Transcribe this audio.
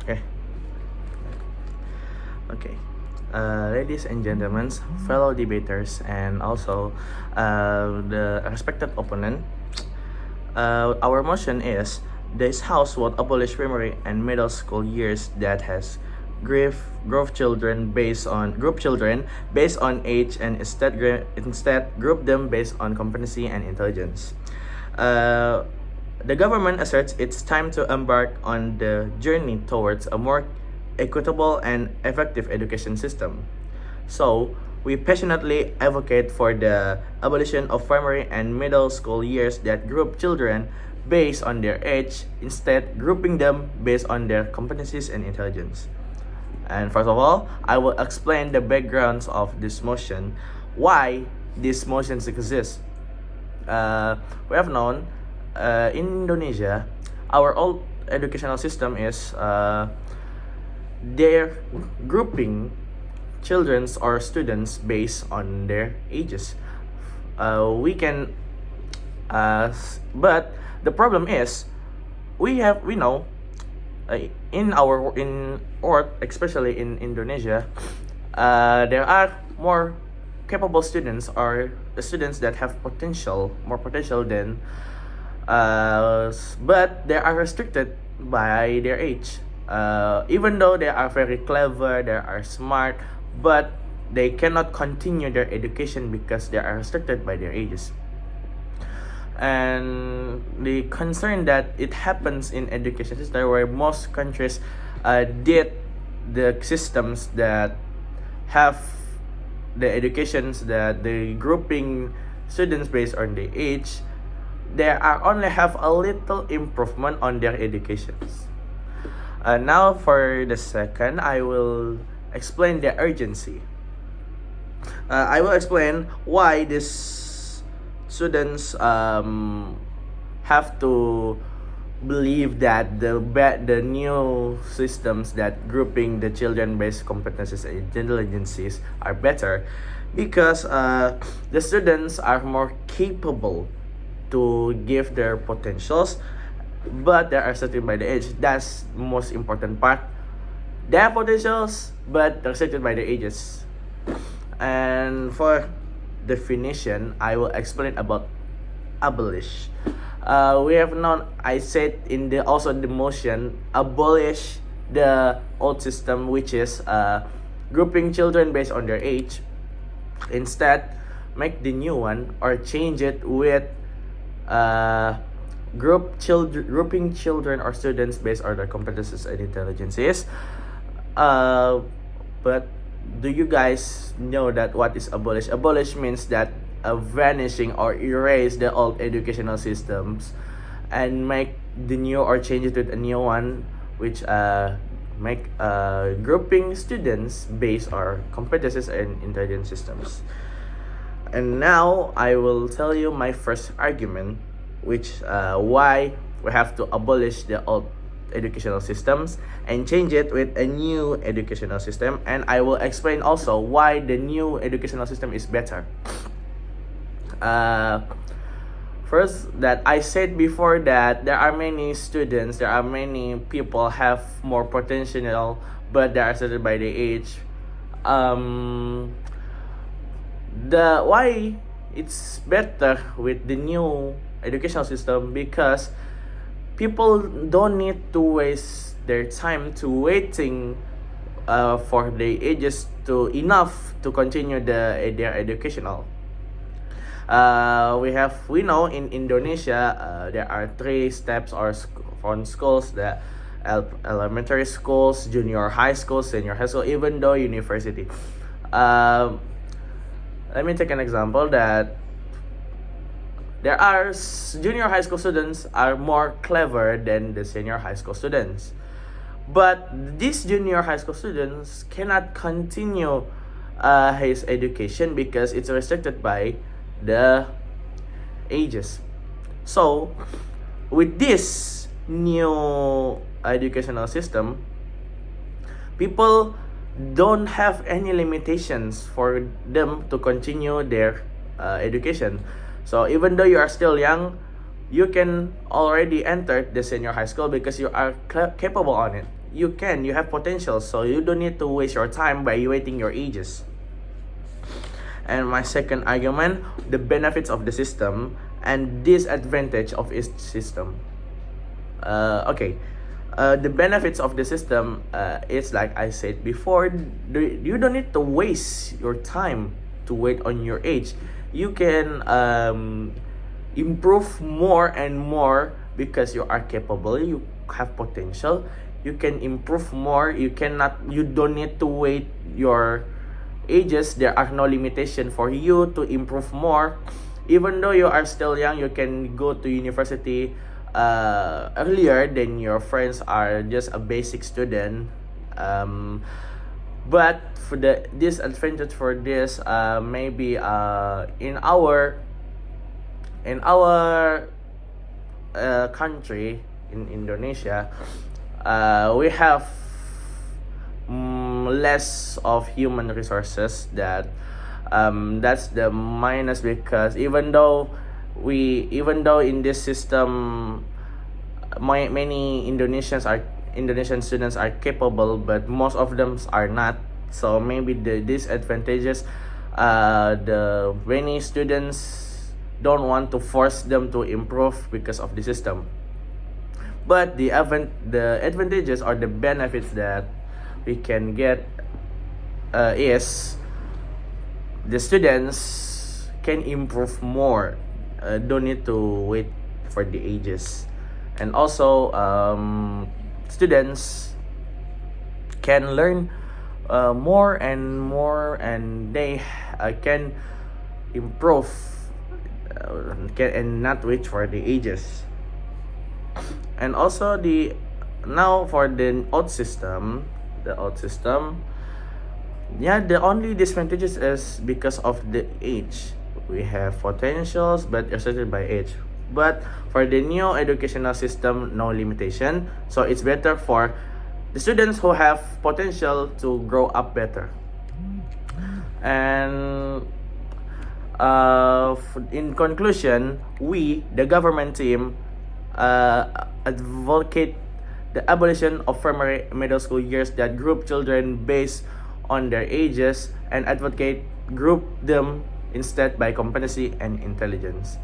Okay. Okay. Ladies and gentlemen, fellow debaters, and also the respected opponent, our motion is this House will abolish primary and middle school years that has group children based on age and instead group them based on competency and intelligence. The government asserts it's time to embark on the journey towards a more equitable and effective education system. So, we passionately advocate for the abolition of primary and middle school years that group children based on their age, instead grouping them based on their competencies and intelligence. And first of all, I will explain the backgrounds of this motion, why these motions exist. We have known in Indonesia, our old educational system is they're grouping children's or students based on their ages. We can, but the problem is we know in or especially in Indonesia, there are more capable students or students that have more potential than but they are restricted by their age. Even though they are very clever, they are smart, but they cannot continue their education because they are restricted by their ages. And the concern that it happens in education system where most countries did the systems that have the educations that the grouping students based on the age, they are only have a little improvement on their educations. Now for the second, I will explain the urgency. I will explain why these students have to believe that the new systems that grouping the children based competencies and intelligences are better, because the students are more capable to give their potentials, but they are restricted by the age. That's the most important part. They have potentials, but they're restricted by the ages. And for definition, I will explain about abolish. We have known, I said in the motion, abolish the old system, which is grouping children based on their age. Instead, make the new one or change it with grouping children or students based on their competencies and intelligences. But do you guys know that what is abolish? Abolish means that vanishing or erase the old educational systems and make the new or change it with a new one, which make grouping students based on competencies and intelligence systems. And now I will tell you my first argument, which why we have to abolish the old educational systems and change it with a new educational system. And I will explain also why the new educational system is better. First, that I said before that there are many people have more potential, but they are restricted by the age. The why it's better with the new educational system, because people don't need to waste their time to waiting for the ages to enough to continue their educational. We know in Indonesia there are 3 steps or from schools: the elementary schools, junior high school, senior high school, even though university. Let me take an example that there are junior high school students are more clever than the senior high school students, but these junior high school students cannot continue his education because it's restricted by the ages. So with this new educational system, people don't have any limitations for them to continue their education. So even though you are still young, you can already enter the senior high school because you are capable on it. you have potential, so you don't need to waste your time by waiting your ages. And my second argument, the benefits of the system and disadvantage of its system. Okay, the benefits of the system is like I said before, you don't need to waste your time to wait on your age. You can improve more and more because you are capable, you have potential, you can improve more. You don't need to wait your ages. There are no limitation for you to improve more. Even though you are still young, you can go to university earlier than your friends are just a basic student. But for the disadvantage for this, maybe in our country, in Indonesia, we have less of human resources. That's the minus, because even though in this system many Indonesian students are capable, but most of them are not. So maybe the disadvantages, the many students don't want to force them to improve because of the system. But the advantages or the benefits that we can get is the students can improve more, don't need to wait for the ages. And also students can learn more and more, and they can improve, and not wait for the ages. And also now for the old system, yeah, the only disadvantages is because of the age. We have potentials but restricted by age. But for the new educational system, no limitation. So it's better for the students who have potential to grow up better. And in conclusion, we, the government team, advocate the abolition of primary middle school years that group children based on their ages, and advocate group them instead by competency and intelligence.